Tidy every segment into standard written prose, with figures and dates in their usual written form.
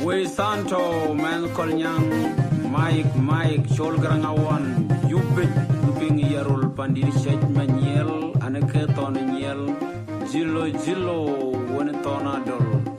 We Santo man kolnyang Mike Chol Grangawan Yupit Luping Yarul Pandit Shet Maniel Anaketon Niel Jilo Wenetona Dol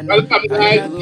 Welcome guys.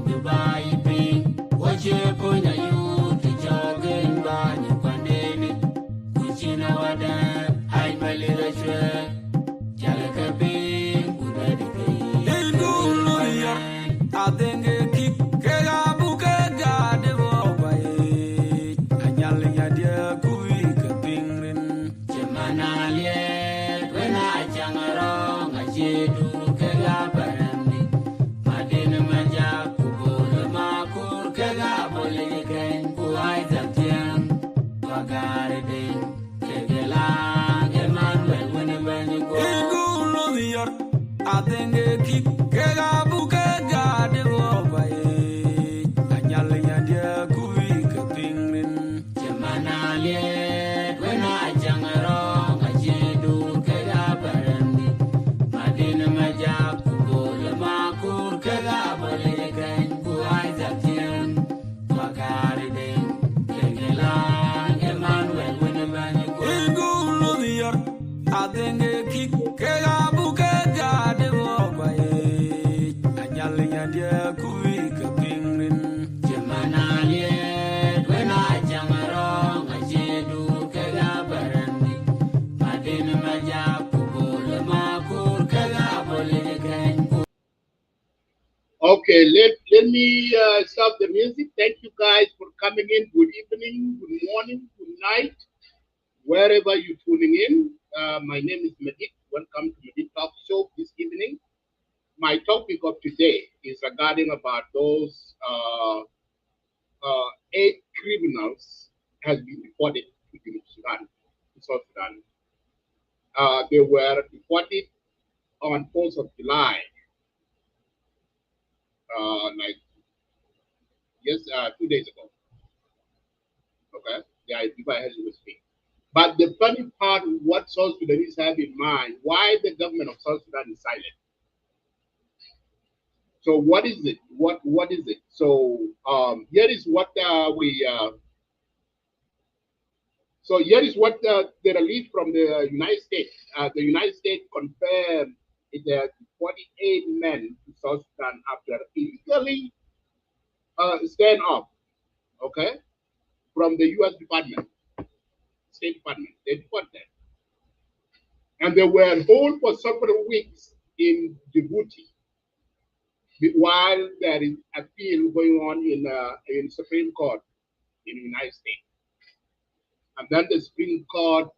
Dubai. Okay, let me stop the music. Thank you guys for coming in. Good evening, good morning, good night, wherever you're tuning in. My name is Medit. Welcome to Medit Talk Show this evening. My topic of today is regarding about those 8 criminals has been deported to Sudan, to South Sudan. They were deported on 4th of July, like yes, 2 days ago. Okay, yeah, if I had to speak. But the funny part, what South Sudanese have in mind, why the government of South Sudan is silent. So what is it? What is it? So here is what we. So here is what the relief from the United States. The United States confirmed it has 48 men to South Sudan after illegally stand off. Okay, from the U.S. Department, State Department, they deported them, and they were held for several weeks in Djibouti while there is appeal going on in Supreme Court in the United States. And then the Supreme Court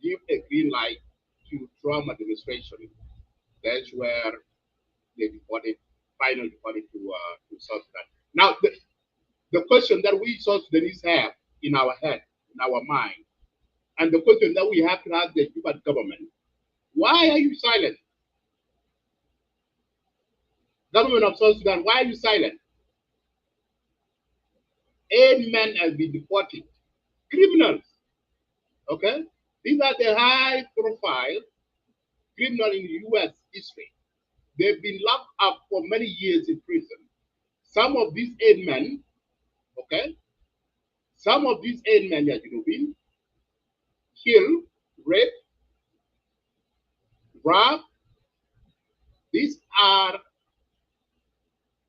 give a green light to Trump administration. That's where they deported, finally deported to South Sudan. Now, the question that we South Sudanese have in our head, in our mind, and the question that we have to ask the Cuban government, why are you silent? Government of South Sudan, why are you silent? 8 men have been deported. Criminals. Okay? These are the high profile criminals in US history. They've been locked up for many years in prison. Some of these 8 men, okay, some of these 8 men that you know been killed, raped, robbed. These are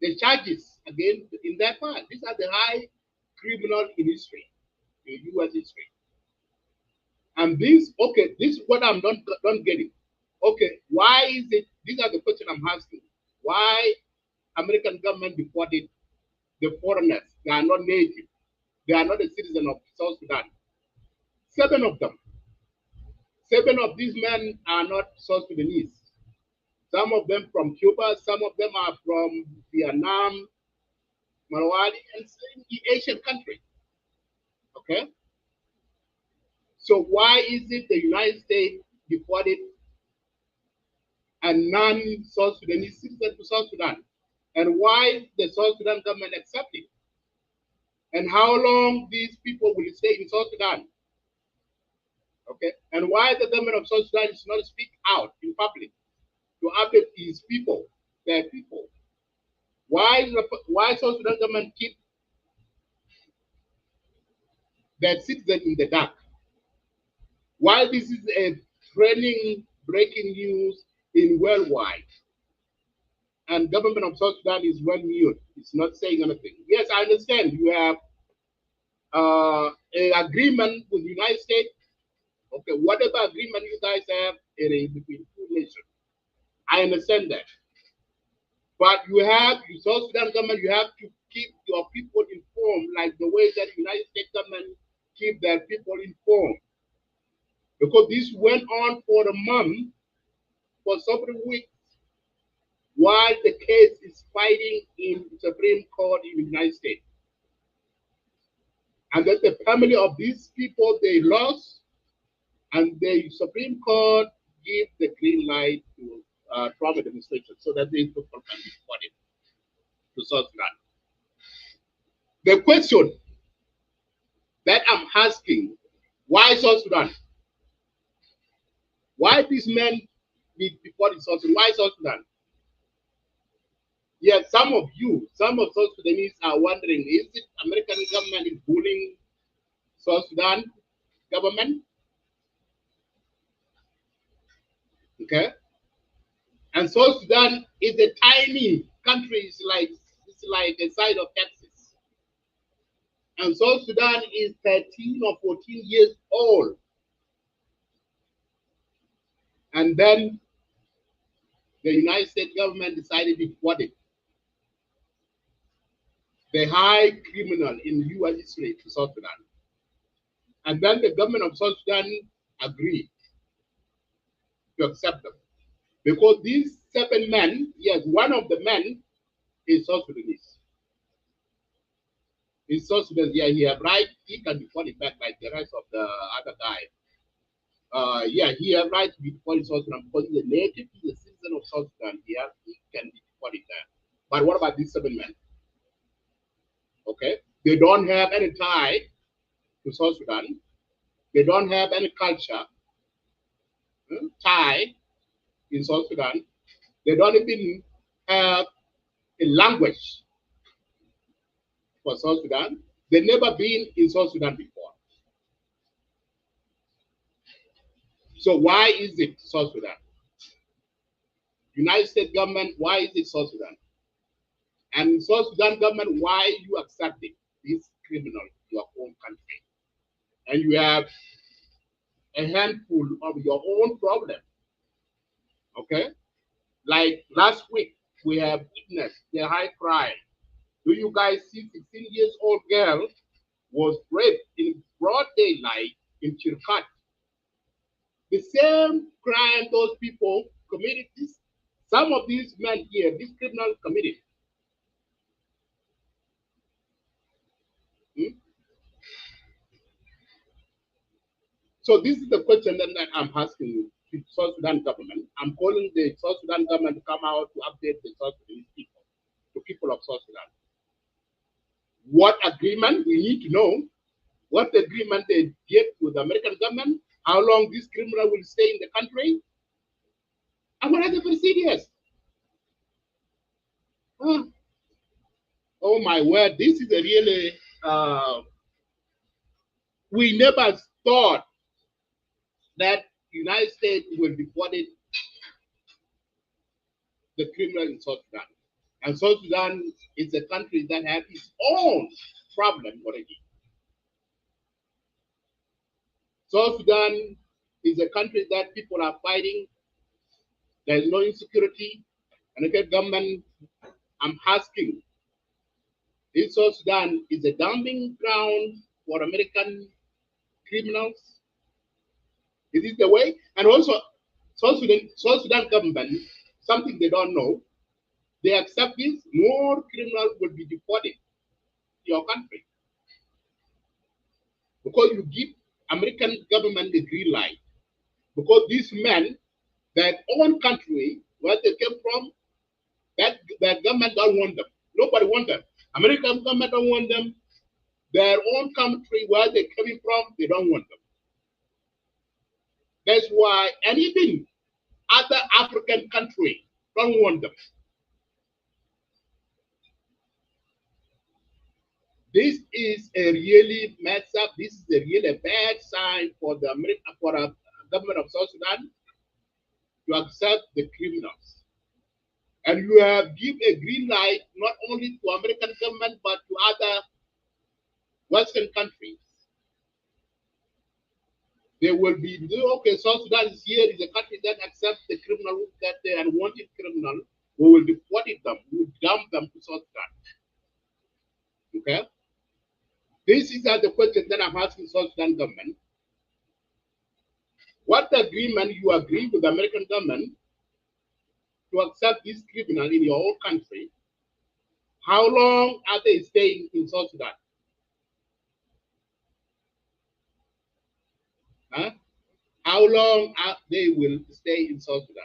the charges again in that part. These are the high criminal in history, in US history. And this, okay, this is what I'm not getting. Okay, why is it? These are the questions I'm asking. Why American government deported the foreigners? They are not native. They are not a citizen of South Sudan. 7 of them. 7 of these men are not South Sudanese. Some of them from Cuba. Some of them are from Vietnam, Malawi, and Asian countries. Okay. So why is it the United States deported a non-South Sudanese citizen to South Sudan? And why the South Sudan government accepted? And how long these people will stay in South Sudan? Okay, and why the government of South Sudan is not speak out in public to update his people, their people? Why South Sudan government keep their citizen in the dark? Why this is a trending breaking news in worldwide, and government of South Sudan is well mute. It's not saying anything. Yes, I understand you have an agreement with the United States. Okay, whatever agreement you guys have, it is between 2 nations. I understand that. But you have, the South Sudan government, you have to keep your people informed, like the way that the United States government keep their people informed. Because this went on for a month, for several weeks, while the case is fighting in the Supreme Court in the United States. And then the family of these people, they lost, and the Supreme Court give the green light to Trump administration so that these people can be deported to South Sudan. The question that I'm asking, why South Sudan? Why these men be deported South Sudan? Why South Sudan? Yes, some of you, some of South Sudanese are wondering, is it American government is bullying South Sudan government? Okay. And South Sudan is a tiny country, it's like the size of Texas. And South Sudan is 13 or 14 years old. And then the United States government decided to deport it. the high criminal in U.S. history to South Sudan. And then the government of South Sudan agreed to accept them. Because these 7 men, yes, one of the men is South Sudanese. In South Sudan, yeah, he have right, he can be deported back like the rest of the other guy. Yeah, he have right to be deported in South Sudan because he's a native, he's a citizen of South Sudan. He can be deported there. But what about these 7 men? Okay, they don't have any tie to South Sudan. They don't have any culture tie in South Sudan. They don't even have a language for South Sudan. They've never been in South Sudan before. So why is it South Sudan? United States government, why is it South Sudan? And South Sudan government, why you accepting this criminal in your own country? And you have a handful of your own problem. Okay? Like last week, we have witnessed the high crime. Do you guys see 16 years old girl was raped in broad daylight in Chirkat? The same crime those people committed this. Some of these men here, this criminal committed. So this is the question that I'm asking the South Sudan government. I'm calling the South Sudan government to come out to update the South Sudanese people, the people of South Sudan. What agreement we need to know? What agreement they did with the American government? How long this criminal will stay in the country? And what are the procedures? Oh my word! This is a really we never thought that United States will deport the criminal in South Sudan. And South Sudan is a country that has its own problem already. South Sudan is a country that people are fighting. There's no insecurity. And the government, I'm asking, if South Sudan is a dumping ground for American criminals, is this the way? And also, South Sudan government, something they don't know, they accept this, more criminals will be deported to your country. Because you give American government the green light. Because these men, their own country, where they came from, that government don't want them. Nobody want them. American government don't want them. Their own country, where they're coming from, they don't want them. That's why, and even other African country don't want them. This is a really mess up. This is a really bad sign for the government of South Sudan to accept the criminals. And you have give a green light not only to American government but to other Western countries. They will be okay. South Sudan is here is a country that accepts the criminal that they unwanted criminal. We will deport them. We will dump them to South Sudan. Okay. This is the question that I'm asking South Sudan government. What agreement you agree with the American government to accept this criminal in your own country? How long are they staying in South Sudan? Huh? How long are they will stay in South Sudan?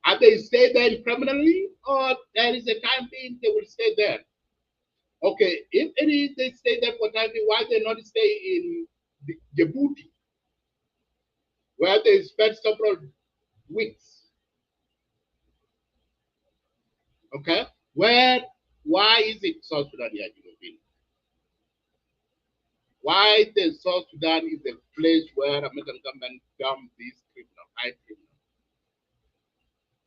Are they stay there permanently, or there is a time being they will stay there? Okay, if it is they stay there for time being, why they not stay in Djibouti, where they spend several weeks? Okay, why is it South Sudan here, why the South Sudan is the place where American government dump these criminals, high criminals,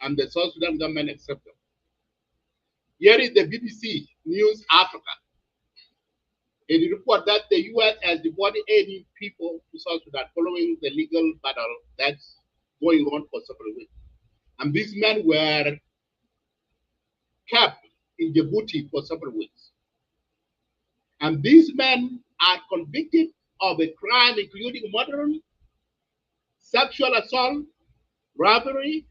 and the South Sudan government accept them? Here is the BBC News Africa. It reports that the U.S. has deported 80 people to South Sudan following the legal battle that's going on for several weeks. And these men were kept in Djibouti for several weeks. And these men are convicted of a crime including murder, sexual assault, robbery.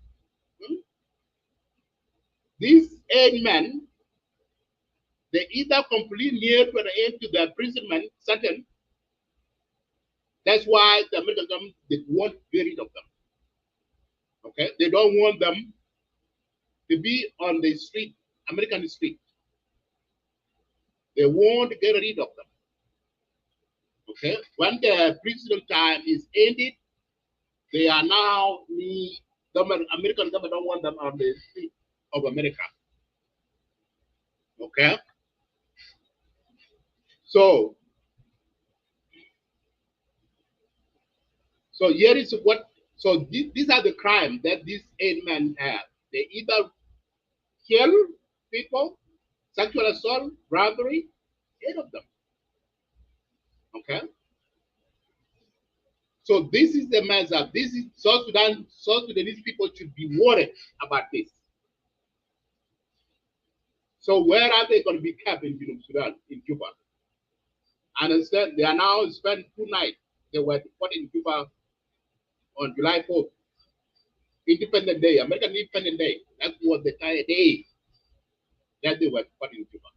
These 8 men, they either complete near to the end to their imprisonment sentence. That's why the American government, they want to get rid of them. Okay, they don't want them to be on the street, American street. They want to get rid of them. Okay, when the prison time is ended, they are now the American government don't want them on the street of America. Okay, so here is what. So these are the crimes that these 8 men have. They either kill people, sexual assault, robbery, 8 of them. Okay. So this is the mess up. This is South Sudanese people should be worried about this. So where are they going to be kept in Sudan, in Juba? And instead, they are now spent 2 nights. They were deported in Juba on July 4th, Independent Day, American Independent Day. That was the entire day that they were deported in Juba.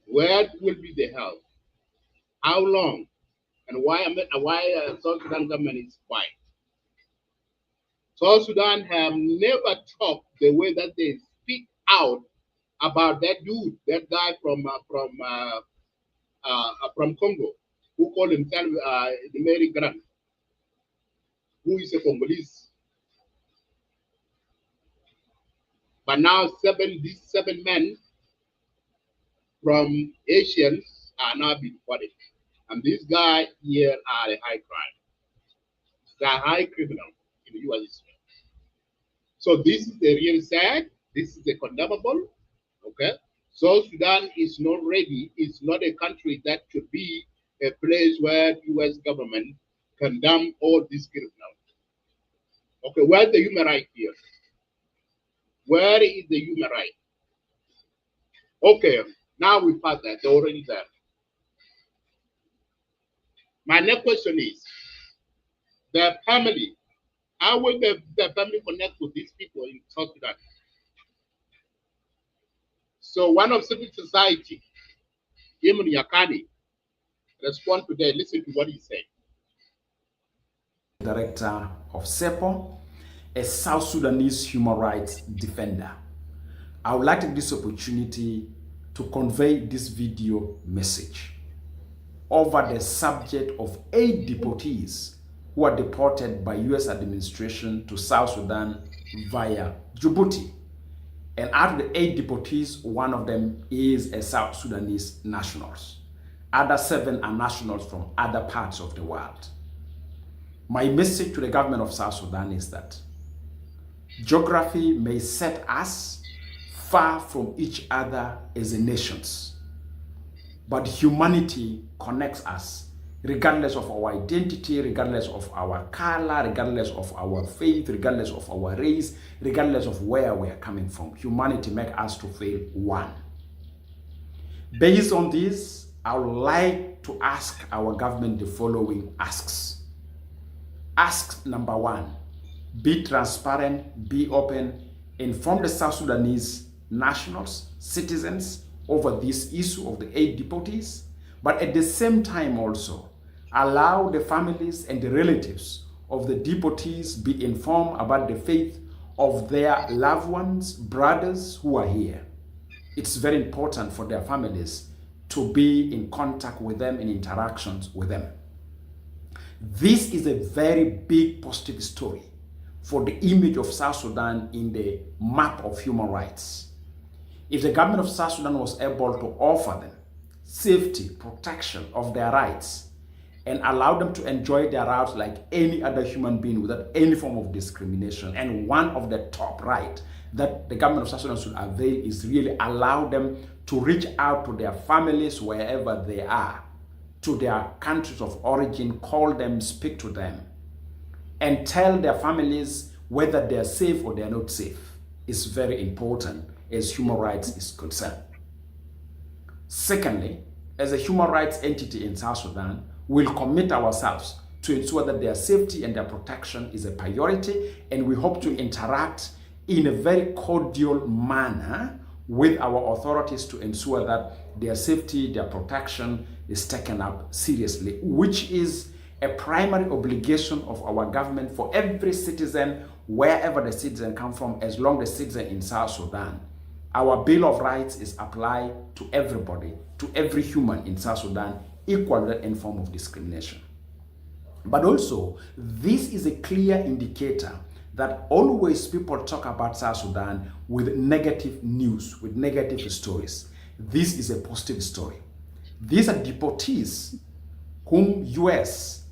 Where will be the help? How long? And why South Sudan government is quiet? South Sudan have never talked the way that they speak out about that dude, that guy from Congo, who called himself the Migrants, who is a Congolese. But now these 7 men from Asians are now being deported. And this guy here are a high crime. They are high criminal in the U.S. So this is the real sad. This is the condemnable. Okay. South Sudan is not ready. It's not a country that should be a place where U.S. government condemn all these criminals. Okay, where's the human right here? Where is the human right? Okay, now we pass that. They're already there. My next question is, their family, how will their family connect with these people in South Sudan? So one of civil society, Imran Yakani, respond to that. Listen to what he said. Director of SEPO, a South Sudanese human rights defender. I would like to take this opportunity to convey this video message over the subject of 8 deportees who are deported by U.S. administration to South Sudan via Djibouti. And out of the 8 deportees, one of them is a South Sudanese national. Other 7 are nationals from other parts of the world. My message to the government of South Sudan is that geography may set us far from each other as a nations, but humanity connects us regardless of our identity, regardless of our color, regardless of our faith, regardless of our race, regardless of where we are coming from. Humanity makes us to feel one. Based on this, I would like to ask our government the following asks. Ask number 1, be transparent, be open, inform the South Sudanese nationals, citizens over this issue of the 8 deportees, but at the same time also allow the families and the relatives of the deportees be informed about the faith of their loved ones, brothers who are here. It's very important for their families to be in contact with them, in interactions with them. This is a very big positive story for the image of South Sudan in the map of human rights. If the government of South Sudan was able to offer them safety, protection of their rights, and allow them to enjoy their rights like any other human being without any form of discrimination, and one of the top rights that the government of South Sudan should avail is really allow them to reach out to their families wherever they are, to their countries of origin, call them, speak to them, and tell their families whether they are safe or they are not safe. is very important as human rights is concerned. Secondly, as a human rights entity in South Sudan, we'll commit ourselves to ensure that their safety and their protection is a priority, and we hope to interact in a very cordial manner with our authorities to ensure that their safety, their protection is taken up seriously, which is a primary obligation of our government for every citizen, wherever the citizen comes from, as long as the citizen in South Sudan. Our Bill of Rights is applied to everybody, to every human in South Sudan, equal without any form of discrimination. But also, this is a clear indicator that always people talk about South Sudan with negative news, with negative stories. This is a positive story. These are deportees whom US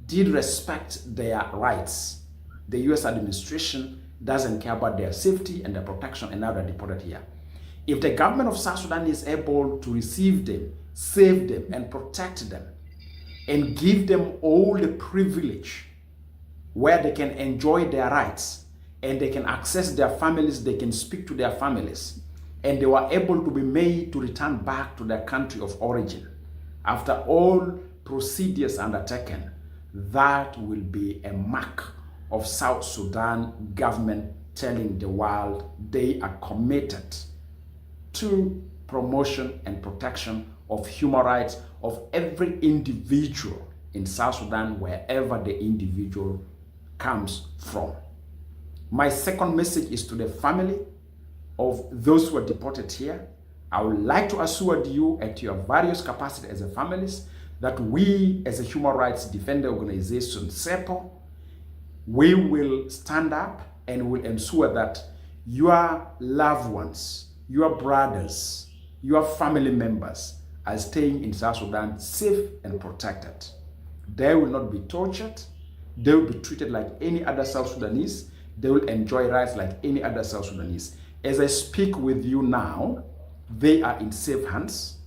did respect their rights. The US administration doesn't care about their safety and their protection, and now they're deported here. If the government of South Sudan is able to receive them, save them, and protect them, and give them all the privilege where they can enjoy their rights and they can access their families, they can speak to their families, and they were able to be made to return back to their country of origin after all procedures undertaken, that will be a mark of South Sudan government telling the world they are committed to promotion and protection of human rights of every individual in South Sudan, wherever the individual comes from. My second message is to the family of those who are deported here. I would like to assure you at your various capacities as a families that we as a human rights defender organization, SEPO, we will stand up and will ensure that your loved ones, your brothers, your family members are staying in South Sudan safe and protected. They will not be tortured. They will be treated like any other South Sudanese. They will enjoy rights like any other South Sudanese. As I speak with you now, they are in safe hands,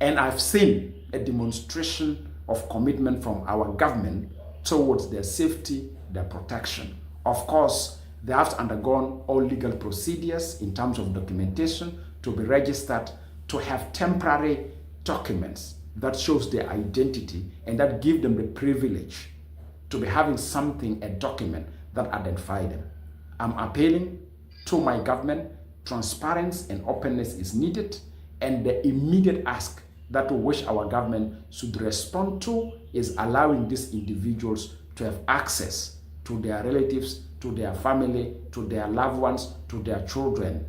and I've seen a demonstration of commitment from our government towards their safety, their protection. Of course, they have to undergo all legal procedures in terms of documentation to be registered, to have temporary documents that shows their identity and that give them the privilege to be having something, a document that identify them. I'm appealing to my government, transparency and openness is needed, and the immediate ask that we wish our government should respond to is allowing these individuals to have access to their relatives, to their family, to their loved ones, to their children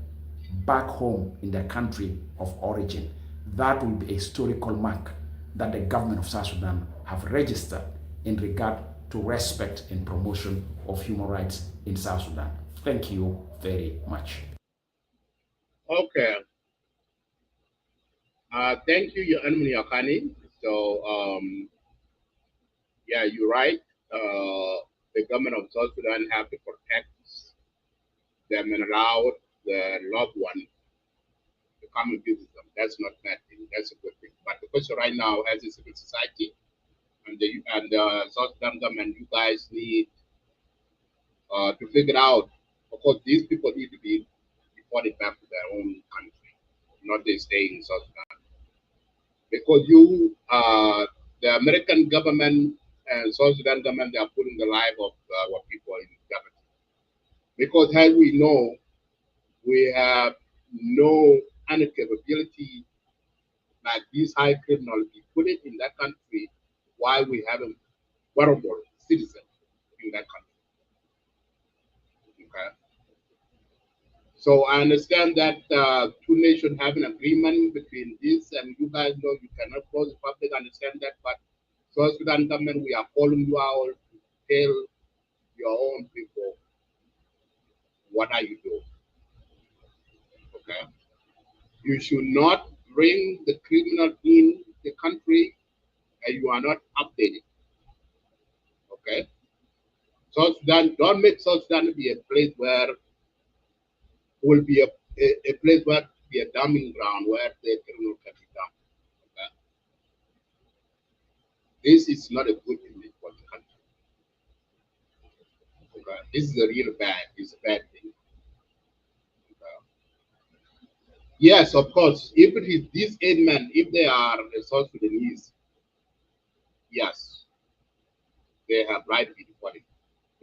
back home in their country of origin. That will be a historical mark that the government of South Sudan have registered in regard to respect and promotion of human rights in South Sudan. Thank you very much. Okay. Thank you, Your Enemy Akani. So, yeah, you're right. The government of South Sudan have to protect them and allow the loved one to come and visit them. That's not bad thing. That's a good thing. But the question right now, as a civil society and the South Sudan government, you guys need to figure out, of course, these people need to be deported back to their own country, not they stay in South Sudan. Because the American government and South Sudan government, they are putting the life of our people in jeopardy. Because as we know, we have no any capability like these high criminals be put it in that country while we have a vulnerable citizen in that country. Okay. So I understand that two nations have an agreement between this, and you guys know you cannot close the public understand that, but South Sudan government, we are calling you out to tell your own people what are you doing. Okay. You should not bring the criminal in the country and you are not updated. Okay. South Sudan, don't make South Sudan be a place where will be a place where be a dumping ground where the criminal can be dumped. Okay. This is not a good image for the country. Okay. This is a real bad, it's a bad thing. Yes, of course. If it is these 8 men, if they are South Sudanese, yes, they have right to be deported,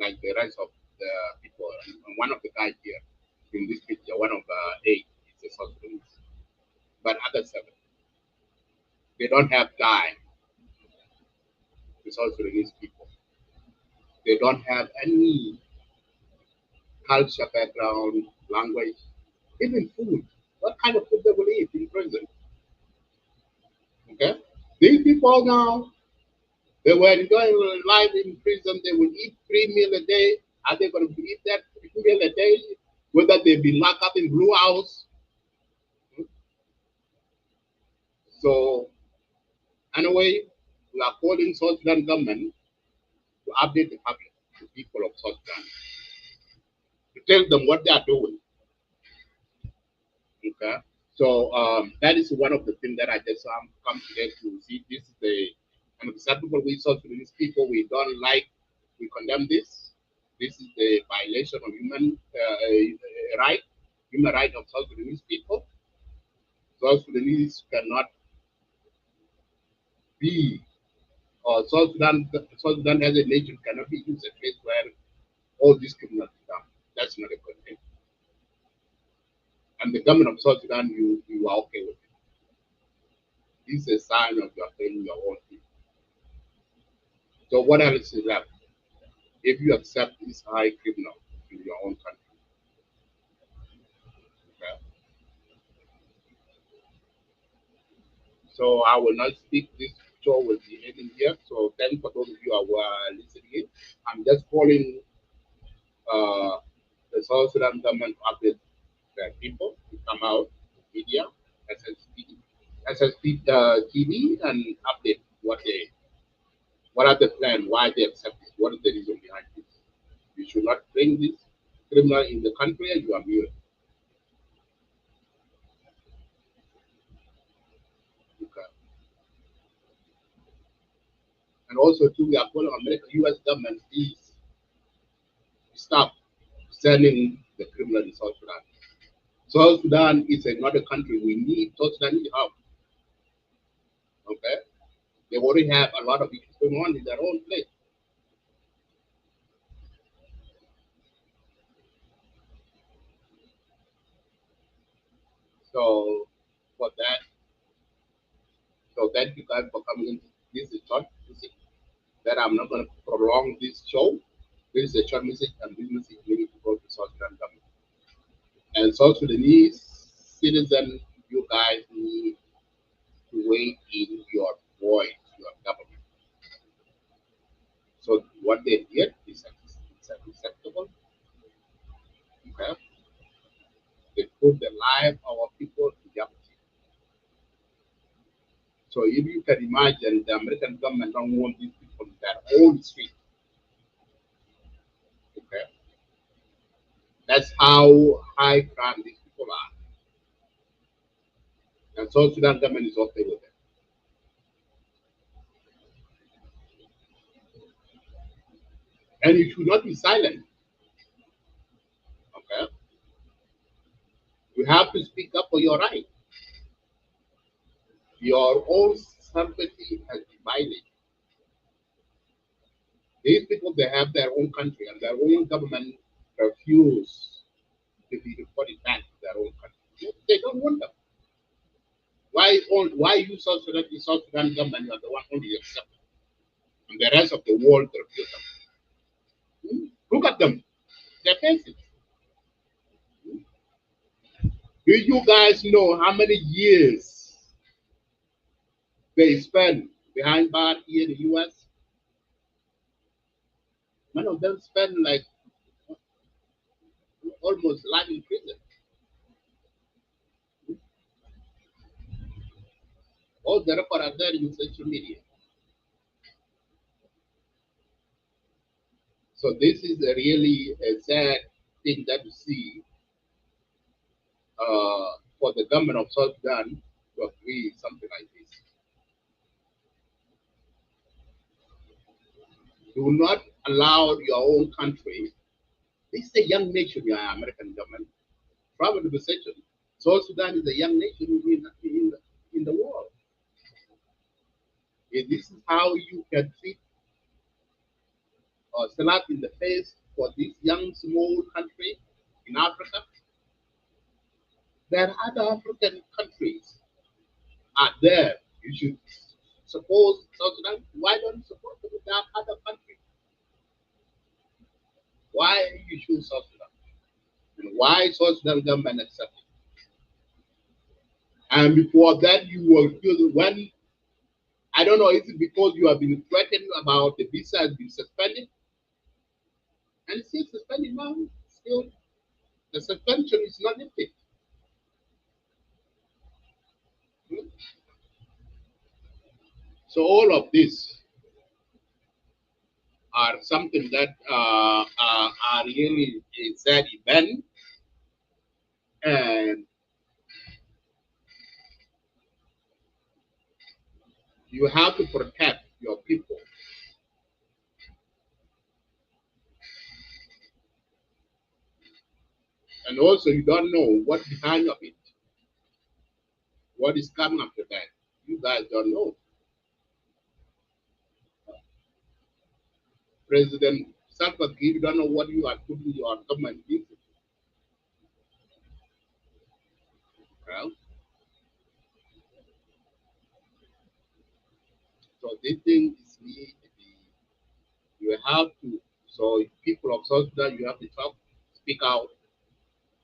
like the rest of the people. And one of the guys here in this picture, one of 8 is a South Sudanese, but other 7, they don't have tie to South Sudanese people. They don't have any culture background, language, even food. What kind of food they will eat in prison? Okay, these people now, they were enjoying life in prison. They will eat 3 meals a day. Are they going to eat that 3 meals a day? Whether they be locked up in blue house. So anyway, we are calling South Sudan government to update the public, the people of South Sudan, to tell them what they are doing. Okay. So that is one of the things that I just come today to see. This is the unacceptable. We South Sudanese people, we don't like, we condemn this. This is the violation of human right of South Sudanese people. South Sudanese cannot be, or South Sudan as a nation cannot be used as a place where all this criminal is done. That's not a good thing. And the government of South Sudan, you are okay with it. This is a sign of your failing your own people. So what else is left if you accept this high criminal in your own country? Okay? So I will not speak. This show will be ending here. So thanks for those of you who are listening in. I'm just calling uh, the South Sudan government to update their people to come out, media, SSP TV, and update what are the plan, why they accept it, what is the reason behind this. You should not bring this criminal in the country and you are mute. Okay. And also too, we are calling America, U.S. government, please stop sending the criminal in South Sudan. South Sudan is another country. We need South Sudan need help. Okay, they already have a lot of issues going on in their own place. So for that, so thank you guys for coming in. This is short message that I'm not going to prolong this show. This is a short message, and this message needs to go to South Sudan government. And South Sudanese citizen, you guys need to weigh in your voice, your government. So what they did is unacceptable. Okay? They put the life of our people in jeopardy. So if you can imagine, the American government don't want these people in their own street. Okay? That's how high crime these people are. And South Sudan government is okay with it. And you should not be silent. Okay? You have to speak up for your right. Your own sympathy has divided. These people, they have their own country, and their own government refuse to be reported back to their own country. They don't want them. Why you South Sudan government, you are the one only accept them, and the rest of the world refuse them? Look at them, their faces. Do you guys know how many years they spend behind bars here in the US? Many of them spend like almost life in prison. All the records are there in social media. So this is a really a sad thing that we see for the government of South Sudan to agree something like this. Do not allow your own country. This is a young nation, your American government. Travel to the session. South Sudan is a young nation in the world. And this is how you can treat or slap in the face for this young small country in Africa. There are other African countries are there. You should support South Sudan. Why don't you support the other countries? Why you choose South Sudan? And why South Sudan government accept it? And before that, you were when I don't know, is it because you have been threatened about the visa has been suspended? And it's still suspended now. Still, the suspension is not lifted. So all of this are something that are really a sad event, and you have to protect your people. And also, you don't know what behind of it, what is coming after that. You guys don't know. President Salva Kiir, you don't know what you are putting your government into. Well, so this thing is need to be, you have to, so people of South Sudan, you have to talk, speak out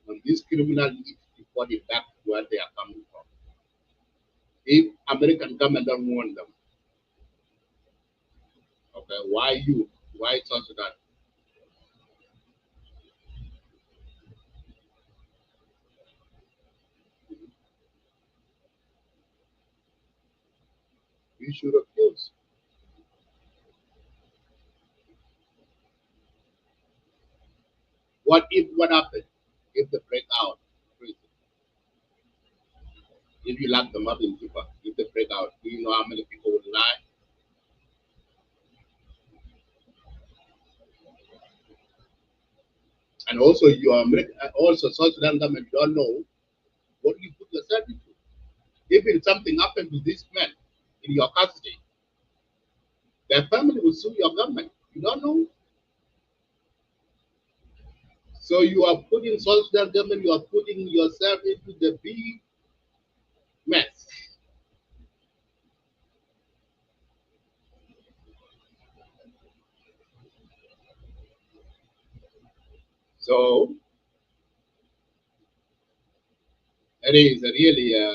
on this criminal need to be brought back to where they are coming from. If American government don't want them, okay, why you? Why South Sudan? You should refuse. What happened if they break out? If you lock them up in Cuba, if they break out, do you know how many people will lie? And also, also South Sudan government don't know what you put yourself into. If it's something happened to this man in your custody, their family will sue your government. You don't know. So you are putting South Sudan government, you are putting yourself into the big mess. So it is really a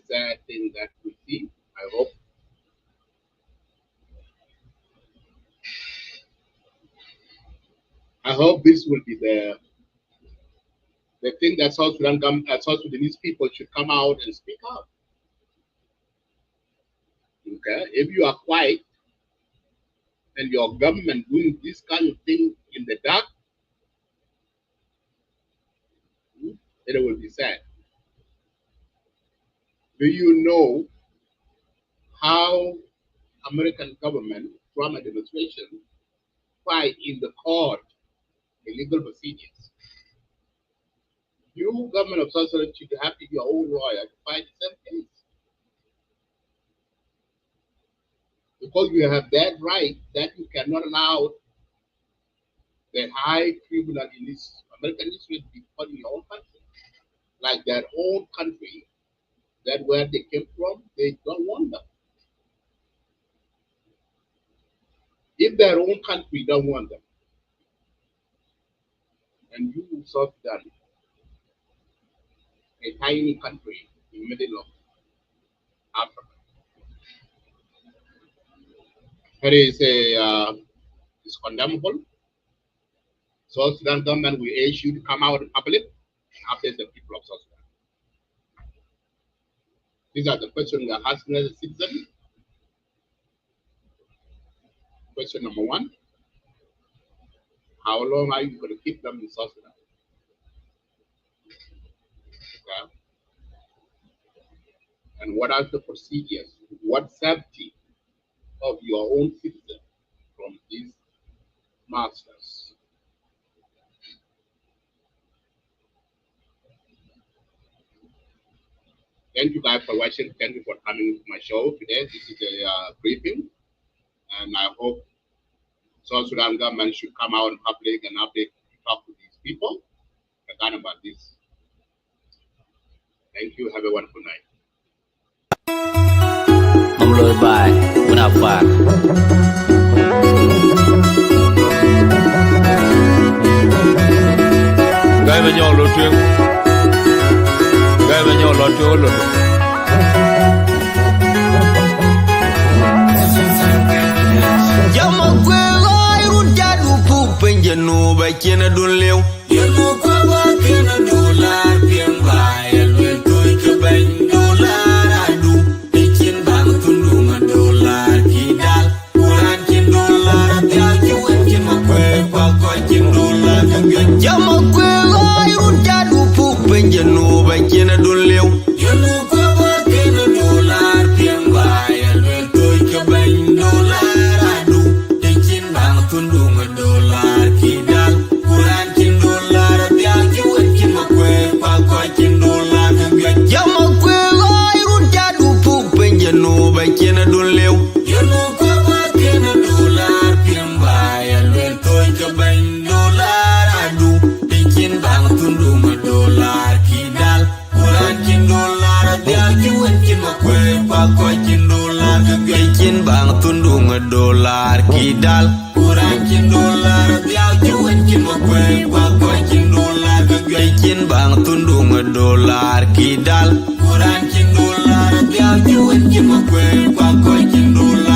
sad thing that we see. I hope this will be the thing that South Sudanese people should come out and speak out. Okay, if you are quiet and your government doing this kind of thing in the dark, it will be sad. Do you know how American government Trump administration fight in the court illegal procedures? You government of South Sudan should have to be your own lawyer to fight the same case because you have that right that you cannot allow the high tribunal in this American history to be put in your own country, like their own country, that where they came from, they don't want them. If their own country don't want them, and you South Sudan, a tiny country in the middle of Africa, it is a is condemnable. South Sudan government will urge you to come out in public and update the people of South Sudan. These are the questions we are asking as a citizen. Question number one: how long are you going to keep them in South Sudan? Okay? And what are the procedures? What safety of your own citizen from these masters? Thank you guys for watching. Thank you for coming to my show today. This is a briefing, and I hope South Sudan government should come out in public and update, talk to these people regarding about this. Thank you. Have a wonderful night. I'm Lloyd Bye. When I fire. Gai mà nhỏ lột truyện. Gai mà nhỏ lột truyện lột. Yama kwe gai ruja du pu penje no ba kena dun lew. Yamu kwa ba kena dolar piang ba elwe toy ke ban dolar adu. Ikin bang tundu ma dolar kidal. Kuran kin dolar ya kiwen kin ma kwe kwa kwa kin dolar kagyan. Yama kwe gai ruja du pu penje no ba kena dun lew. Yamu kwa ba kena dolar piang ba elwe toy ke ban dolar adu. Ikin bang tundu ma dolar kidal. Kuran kin dolar ya kiwen kin ma kwe kwa kwa kin dolar kagyan. Yama kwe gai ruja du pu penje no ba kena dun lew. Yamu kwa ba kena dolar piang ba elwe toy ke ban dolar adu. Ikin bang tundu ma dolar kidal. Kuran kin dolar ya kiwen kin ma kwe kwa kwa kin dolar kagyan. Ikin bang tundu ma dolar kidal. Kuran kin dolar ya kiwen kin ma kwe kwa kwa kin dolar kagyan. Ikin bang tundu ma dolar kidal. Kuran kin dolar ya kiwen kin ma kwe kwa kwa kin dolar